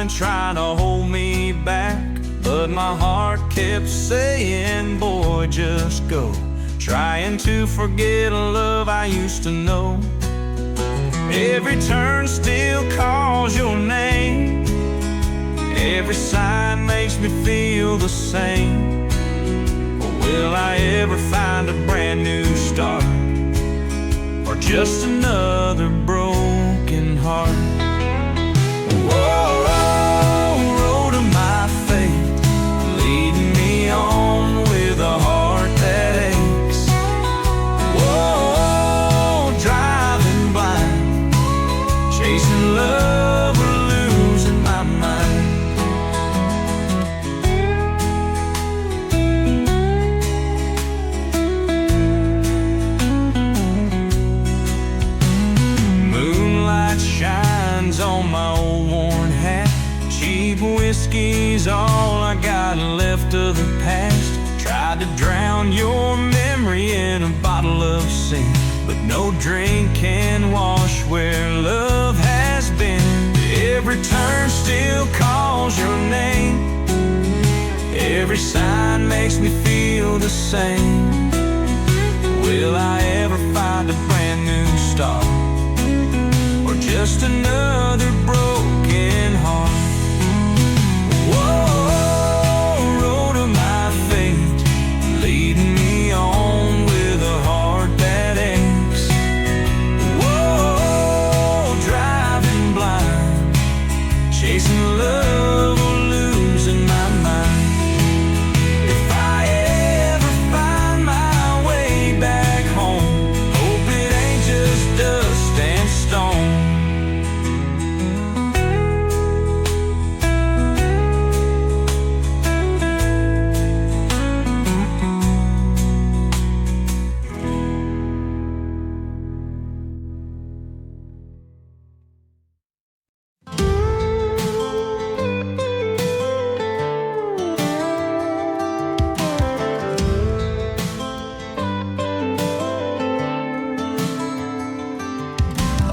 and trying to hold me back, but my heart kept saying, boy, just go. Trying to forget a love I used to know. Every turn still calls your name. Every sign makes me feel the same. Will I ever find a brand new start, or just another broken heart? Whoa, road of my fate, leading me on with a heart that aches. Whoa, driving blind, chasing love or losing my mind. Moonlight shines on my old worn hat. Cheap whiskey's all I got left of the past. Tried to drown your memory in a bottle of sin, but no drink can wash where love has been. Every turn still calls your name. Every sign makes me feel the same. Will I ever find a brand new start, or just another broken heart? Whoa, road of my fate, leading me on with a heart that aches. Whoa, driving blind, chasing love or losing my mind. If I ever find my way back home, hope it ain't just dust and stone.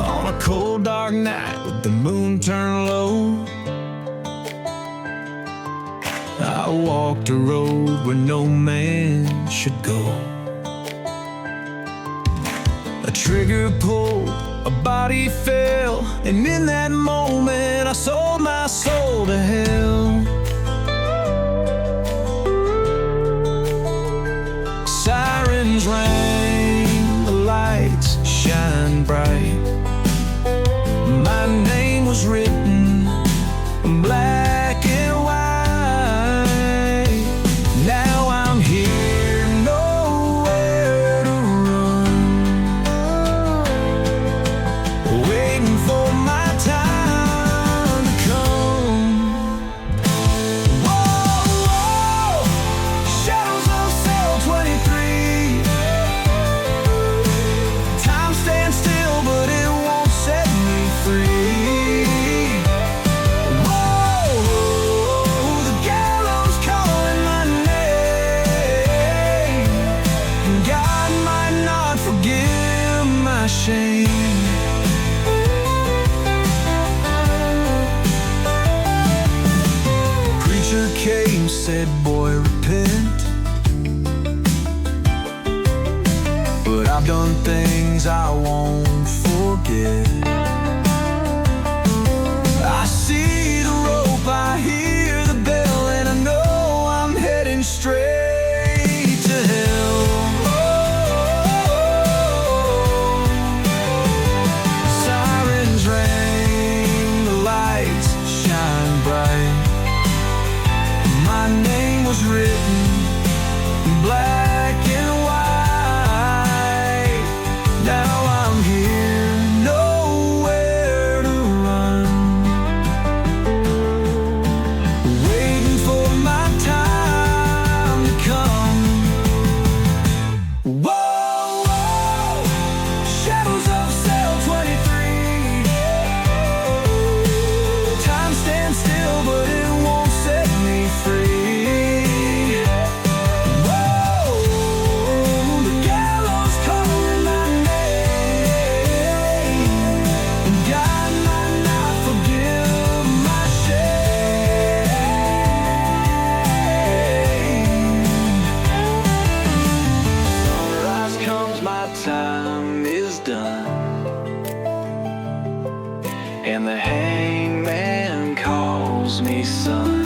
On a cold dark night with the moon turned low, I walked a road where no man should go. A trigger pulled, a body fell, and in that moment I sold my soul to hell. Sirens rang, the lights shine bright. My name was written in black and white. Now I'm here, nowhere to run, waiting for my time to come. Whoa, whoa, shadows of cell 23. Time stands still, but it won't set me free. Whoa, the gallows calling my name, and God might not forgive my shame. Preacher came, said, boy, repent, but I've done things I won't forget. I see the rope, I hear the bell, and I know I'm heading straight to hell. Sirens rang, the lights shine bright. My name was written in black and white. Now I'm here, nowhere to run, waiting for my time to come. Whoa, whoa, shadows of cell 23. Time stands still, but it won't set me free. Whoa, calls me son.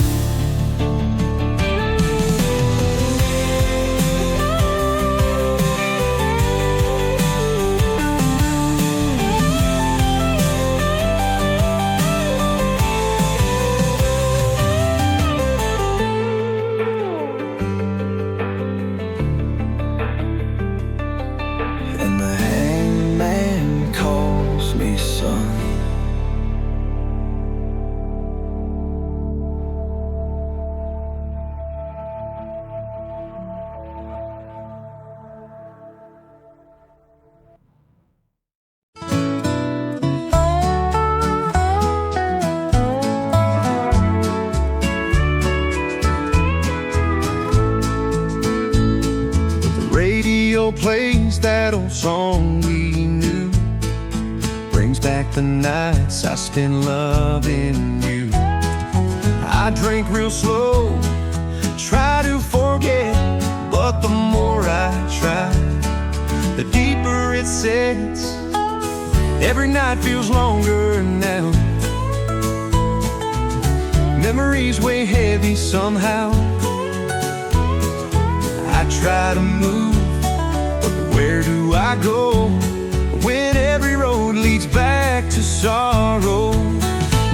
And the hangman calls me son. Radio plays that old song we knew, brings back the nights I spent loving you. I drink real slow, try to forget, but the more I try, the deeper it sets. Every night feels longer now. Memories weigh heavy somehow. I try to move, but where do I go when every road leads back to sorrow?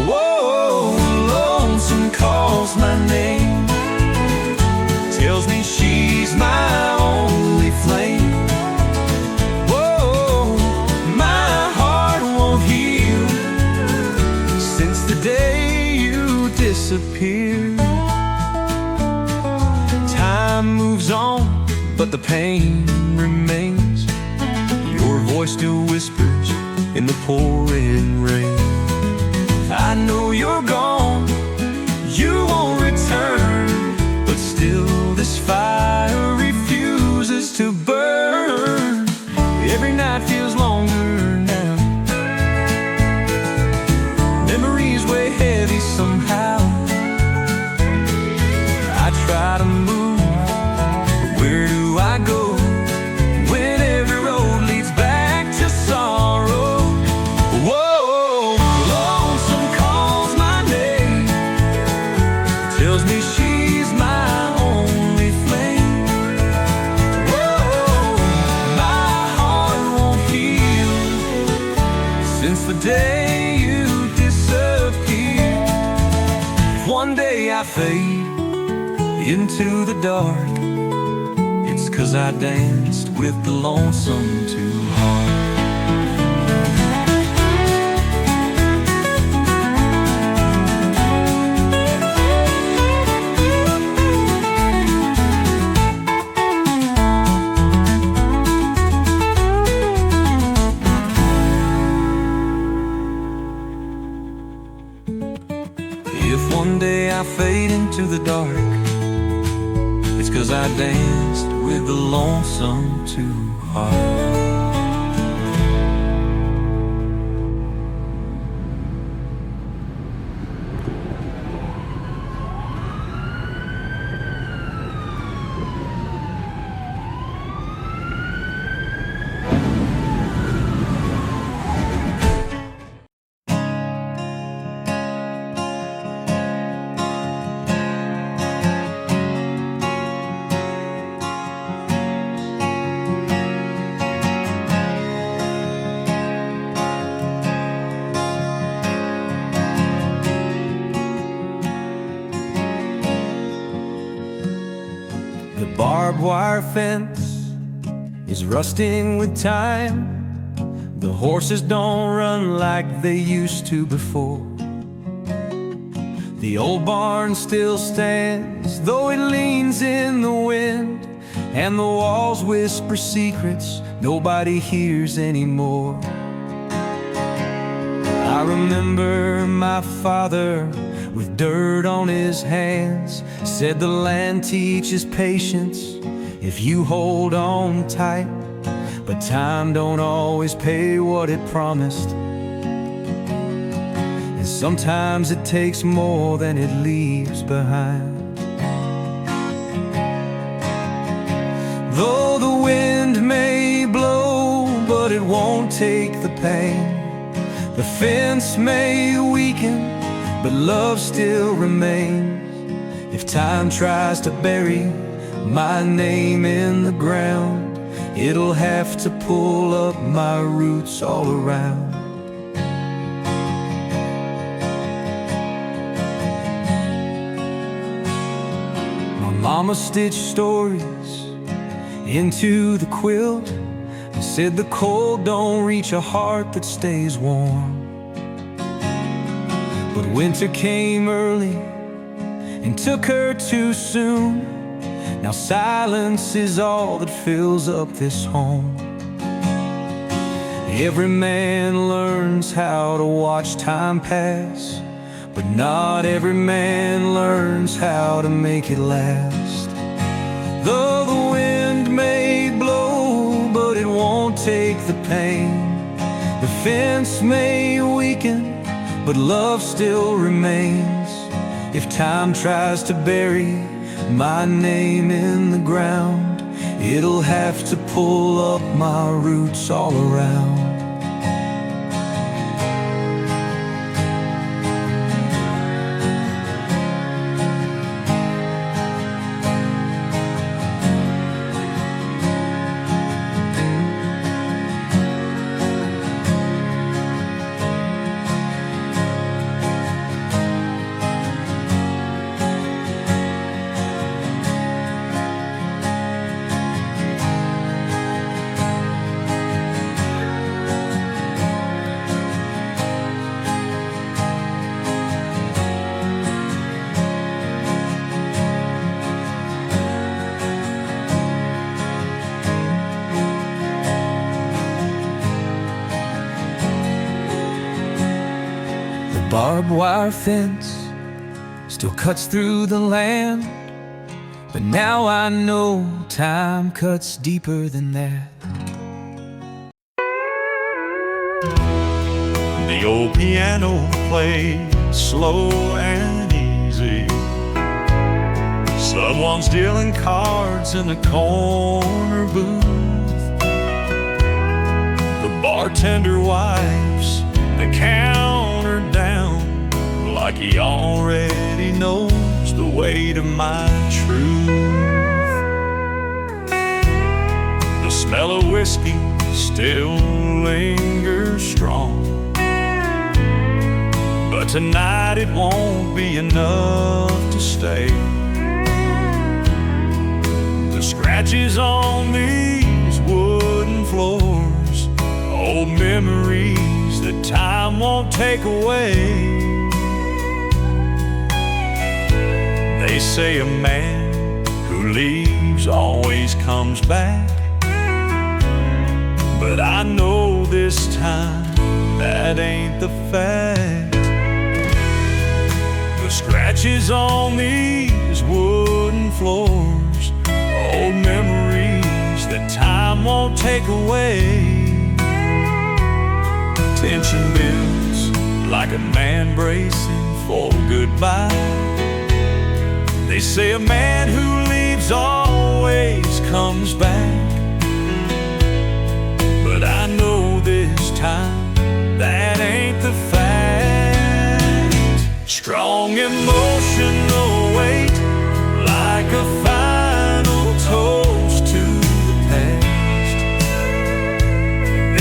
Whoa, lonesome calls my name, tells me she's my only flame. Whoa, my heart won't heal since the day you disappeared. Time moves on, but the pain remains. Your voice still whispers in the pouring rain. I know you're gone, you won't return, but still this fire refuses to burn. Every night feels longer now. Memories weigh heavy somehow. I try to move, where do I go when every road leads back to sorrow? Whoa, lonesome calls my name, tells me she's my only flame. Whoa, my heart won't heal since the day you disappeared. One day I fade into the dark, 'cause I danced with the lonesome too hard. If one day I fade into the dark, it's 'cause I danced with the lonesome too hard. Barbed wire fence is rusting with time. The horses don't run like they used to before. The old barn still stands, though it leans in the wind, and the walls whisper secrets nobody hears anymore. I remember my father with dirt on his hands said the land teaches patience if you hold on tight, but time don't always pay what it promised, and sometimes it takes more than it leaves behind. Though the wind may blow, but it won't take the pain. The fence may weaken, but love still remains. If time tries to bury my name in the ground, it'll have to pull up my roots all around. My mama stitched stories into the quilt and said the cold don't reach a heart that stays warm. But winter came early and took her too soon. Now silence is all that fills up this home. Every man learns how to watch time pass, but not every man learns how to make it last. Though the wind may blow, but it won't take the pain. The fence may weaken, but love still remains. If time tries to bury my name in the ground, it'll have to pull up my roots all around. Barbed wire fence still cuts through the land, but now I know time cuts deeper than that. The old piano plays slow and easy. Someone's dealing cards in the corner booth. The bartender wipes the counter down like he already knows the weight of my truth. The smell of whiskey still lingers strong, but tonight it won't be enough to stay. The scratches on these wooden floors, old memories that time won't take away. They say a man who leaves always comes back, but I know this time that ain't the fact. The scratches on these wooden floors, old memories that time won't take away. Tension builds like a man bracing for goodbye. They say a man who leaves always comes back, but I know this time that ain't the fact. Strong emotional weight, like a final toast to the past.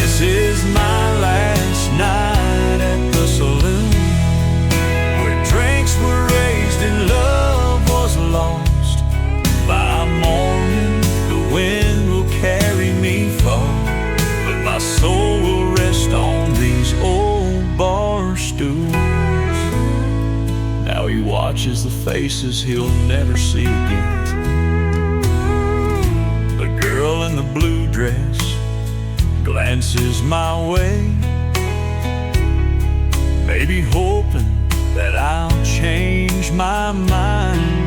This is my last night at the saloon, where drinks were raised and love was lost. By morning the wind will carry me far, but my soul will rest on these old bar stools. Now he watches the faces he'll never see again. The girl in the blue dress glances my way, maybe hoping that I'll change my mind.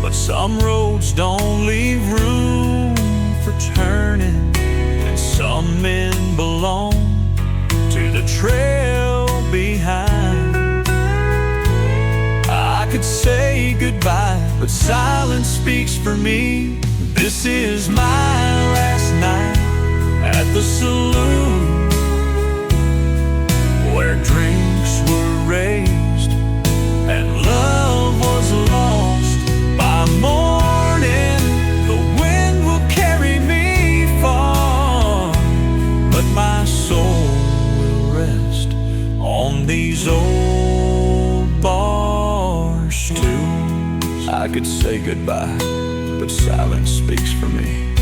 But some roads don't leave room for turning, and some men belong to the trail behind. I could say goodbye, but silence speaks for me. This is my last night at the saloon, where drinks were raised could say goodbye, but silence speaks for me.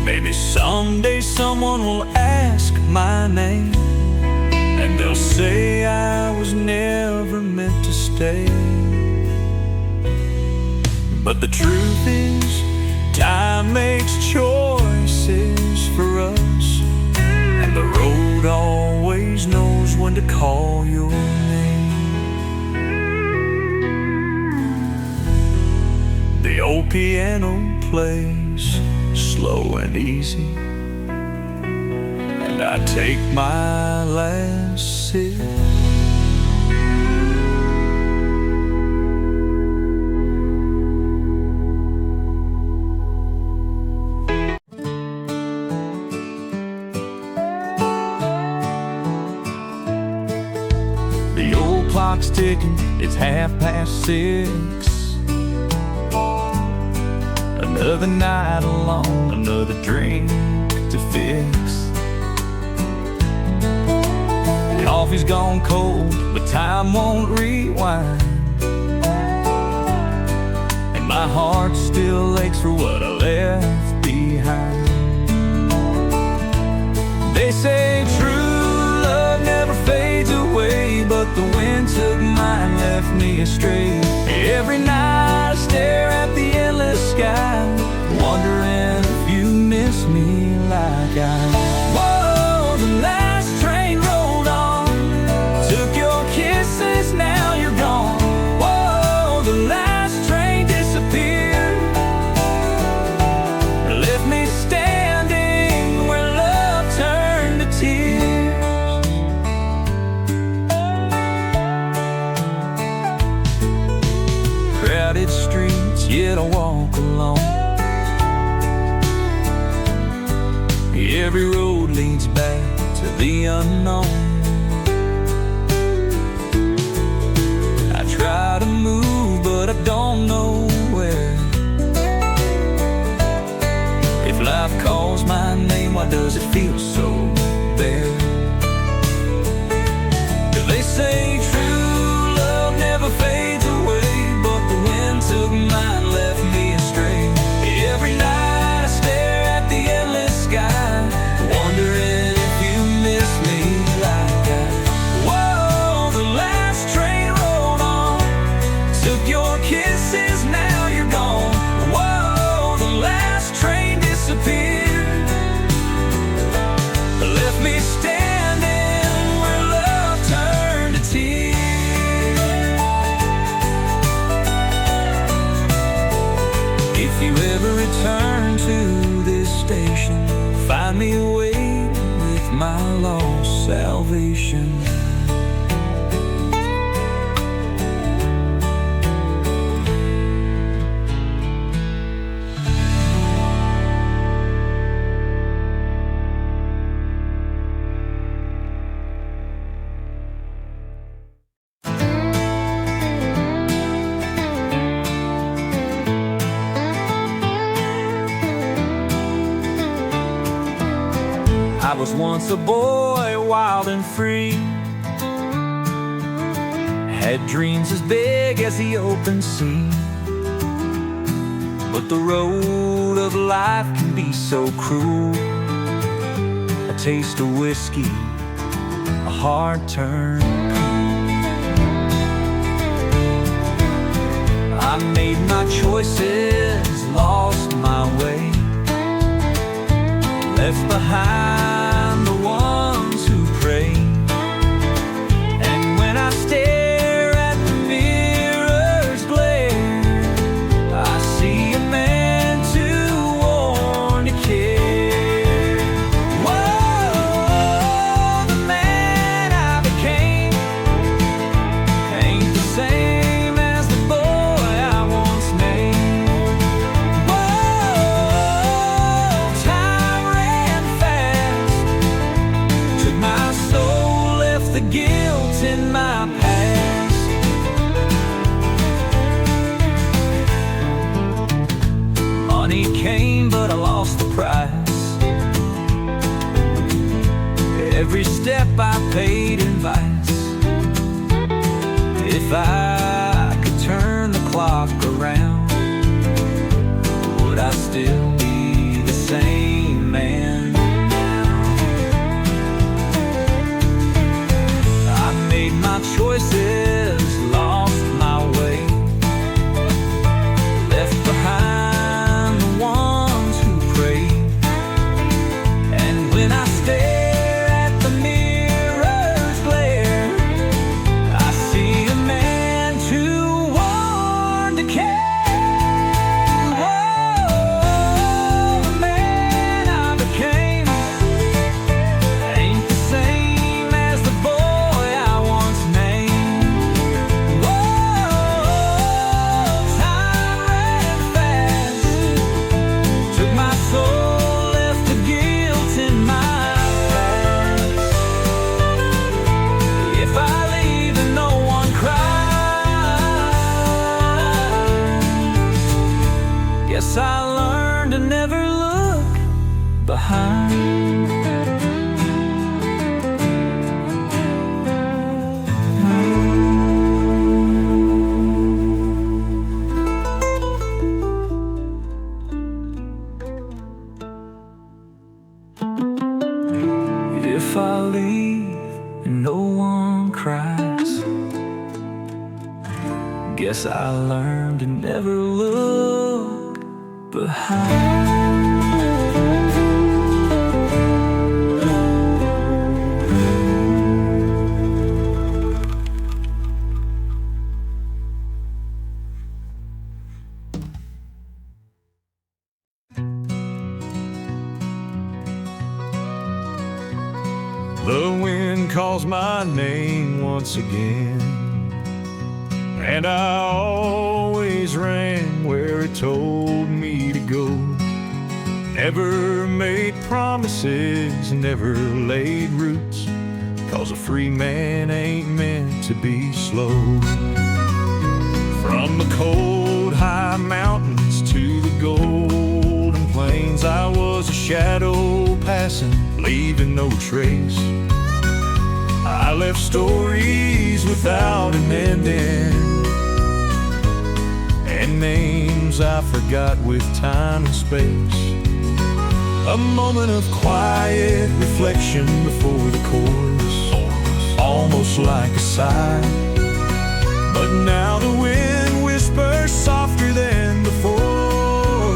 Maybe someday someone will ask my name, and they'll say I was never meant to stay. But the truth is, time makes choices for us, and the road always knows when to call your name. The old piano plays slow and easy, and I take my last sip. The old clock's ticking, it's 6:30. Another night alone, another drink to fix. Coffee's gone cold, but time won't rewind, and my heart still aches for what I left behind. They say true love never fades away, but the wind took mine, left me astray. Every night I stare at the endless sky, wondering if you miss me like I. Whoa, the last train rolled on, took your kisses, now you're gone. Whoa, the last train disappeared, left me standing where love turned to tears. Crowded streets, yet I walk alone. Every road leads back to the unknown. I try to move, but I don't know where. If life calls my name, why does it feel so bare? 'Cause they say true love never fades away, but the wind took mine, left me astray. Every night I stare at the endless sky, wondering if you miss me like I. Whoa, the last train rolled on, took your kisses, now you're gone. Whoa, the last train disappeared, left me standing where love turned to tears. If you ever return to this station, find me waiting with my lost salvation. I was once a boy, wild and free, had dreams as big as the open sea. But the road of life can be so cruel. A taste of whiskey, a heart turned cool. I made my choices, lost my way, left behind the ones who pray. And when I stare at the mirror's glare, I see a man too worn to care. Whoa, the man I became ain't the same as the boy I once named. Whoa, time ran fast, took my soul, left the guilt in my past. Money came, but I lost the price. Every step I paid in vice. If I could turn cries. Guess I learned to never look behind. The wind calls my name once again, and I always ran where it told me to go. Never made promises, never laid roots, 'cause a free man ain't meant to be slow. From the cold high mountains to the golden plains, I was a shadow passing, leaving no trace. I left stories without an ending, and names I forgot with time and space. A moment of quiet reflection before the chorus, almost like a sigh. But now the wind whispers softer than before,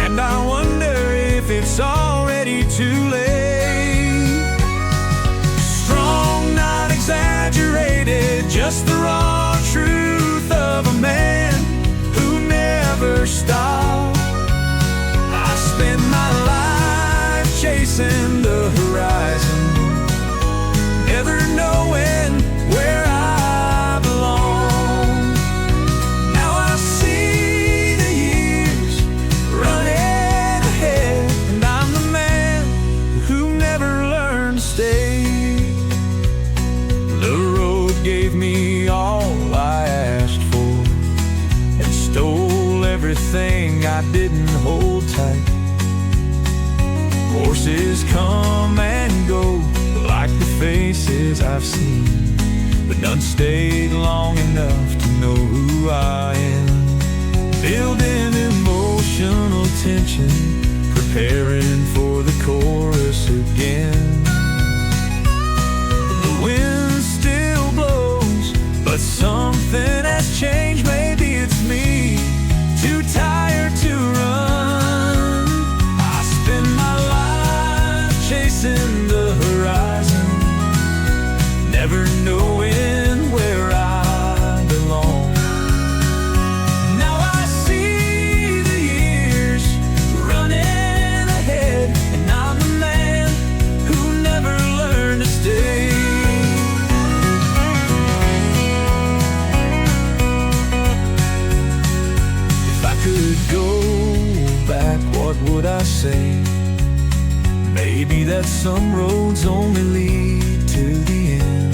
and I wonder if it's already too late. Strong, not exaggerated, just the raw truth of a man who never stopped. I spent my life chasing the horizon, never knowing where I belong. Now I see the years running ahead, and I'm the man who never learned to stay. The road gave me all I asked for, and stole everything I didn't hold tight. Horses come and go like the faces I've seen, but none stayed long enough to know who I am. Building emotional tension, preparing for the chorus again. The wind still blows, but something has changed. Maybe it's me, too tired to run. I spend my life chasing the horizon, never knowing where I belong. Now I see the years running ahead, and I'm the man who never learned to stay. If I could go back, what would I say? Maybe that some roads only lead to the end,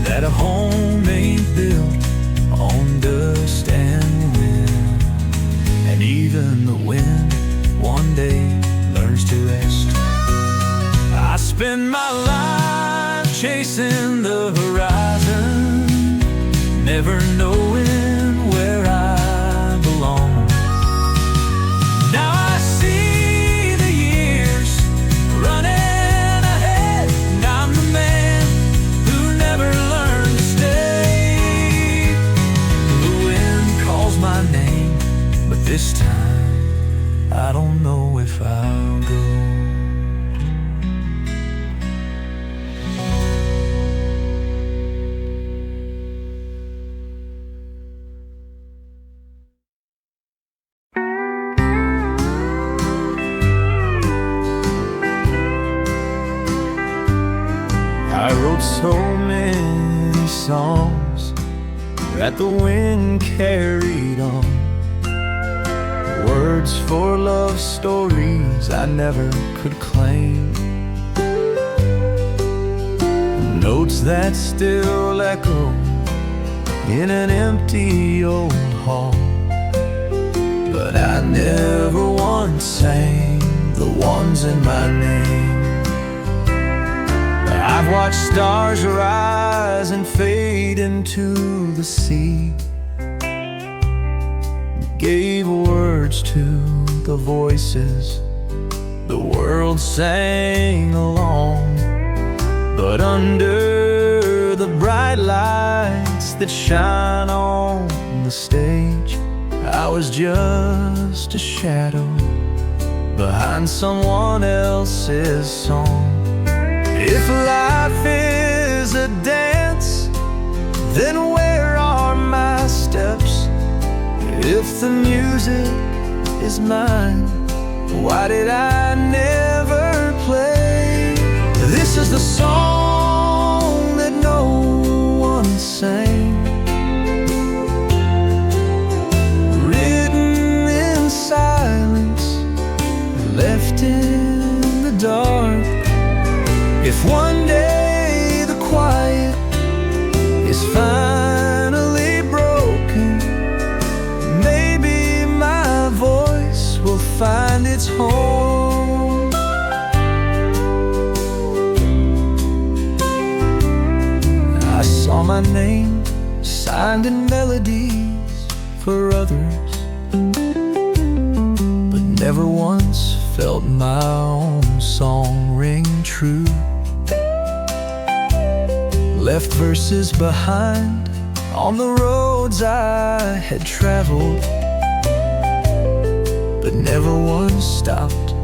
that a home ain't built on dust and wind, and even the wind one day learns to rest. I spend my life chasing the horizon, never knowing where I belong. Now I see the years running ahead, and I'm the man who never learned to stay. The wind calls my name, but this time I don't know if I'll go. I wrote so many songs that the wind carried on, words for love stories I never could claim, notes that still echo in an empty old hall. But I never once sang the ones in my name. I've watched stars rise and fade into the sea, gave words to the voices the world sang along. But under the bright lights that shine on the stage, I was just a shadow behind someone else's song. If life is a dance, then where are my steps? If the music is mine, why did I never play? This is the song that no one sang, written in silence, left in the dark. If one day the quiet is finally broken, maybe my voice will find its home. I saw my name signed in melodies for others, but never once felt my own song ring true. Left verses behind on the roads I had traveled, but never once stopped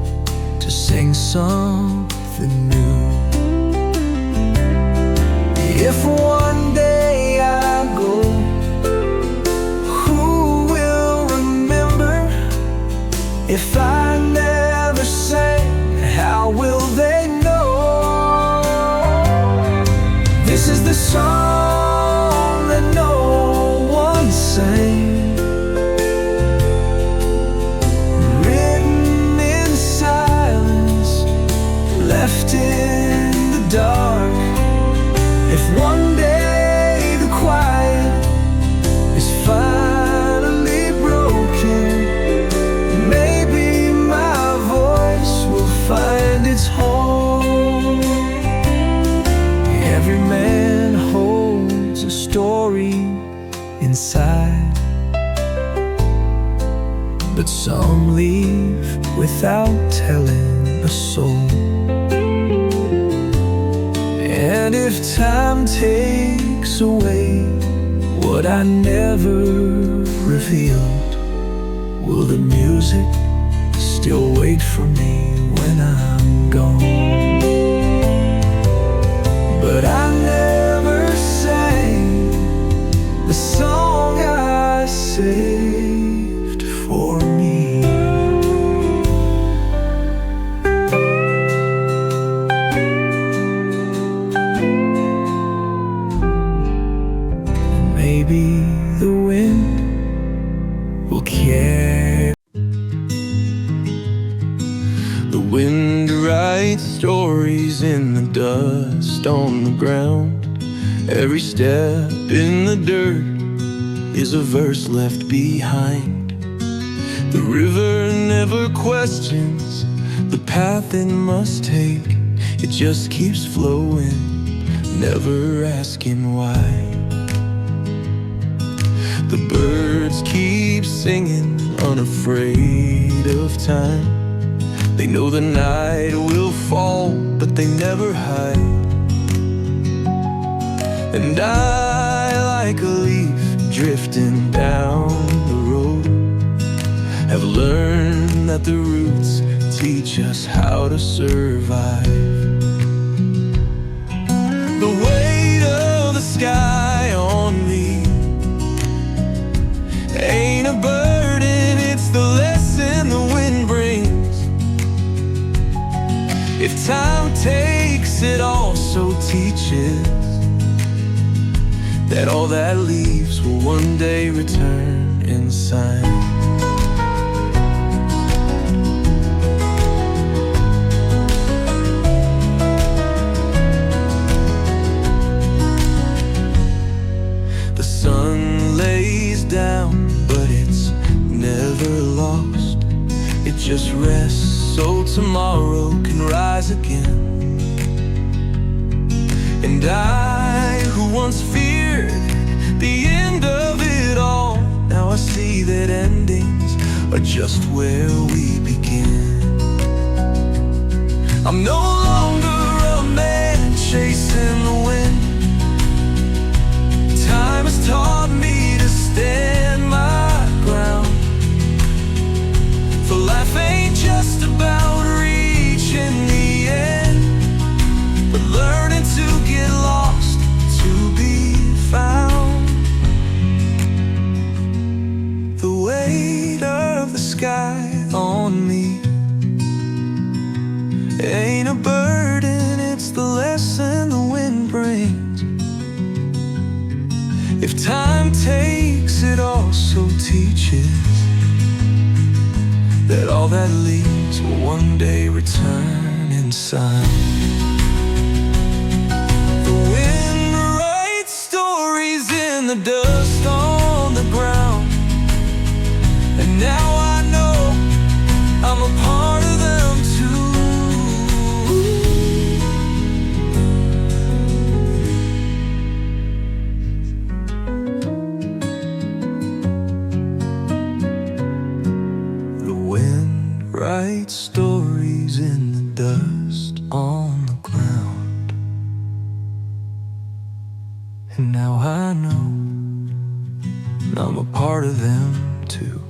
to sing something new. If one day I go, who will remember? If I never sang, how will they know? This is the song that no one sang, written in silence, left in the dark. If one day the quiet is finally broken, maybe my voice will find its home. Every man holds a story inside, but some leave without telling a soul. And if time takes away what I never revealed, will the music still wait for me when I'm gone? But I never sang the song I saved for me. Maybe the wind will carry. The wind writes stories in the dust on the ground. Every step in the dirt is a verse left behind. The river never questions the path it must take. It just keeps flowing, never asking why. The birds keep singing, unafraid of time. They know the night will fall, but they never hide. And I, like a leaf drifting down the road, have learned that the roots teach us how to survive. The weight of the sky on me ain't a burden, it's the lesson the wind brings. If time takes, it also teaches that all that leaves will one day return inside. The sun lays down, but it's never lost. It just rests so tomorrow can rise again. And I, who once feared the end of it all, now I see that endings are just where we begin. I'm no longer a man chasing lines. If time takes, it also teaches that all that leaves will one day return inside. The wind writes stories in the dust on the ground, and now I know I'm a part of them too. The wind writes stories in the dust on the ground, and now I know I'm a part of them too.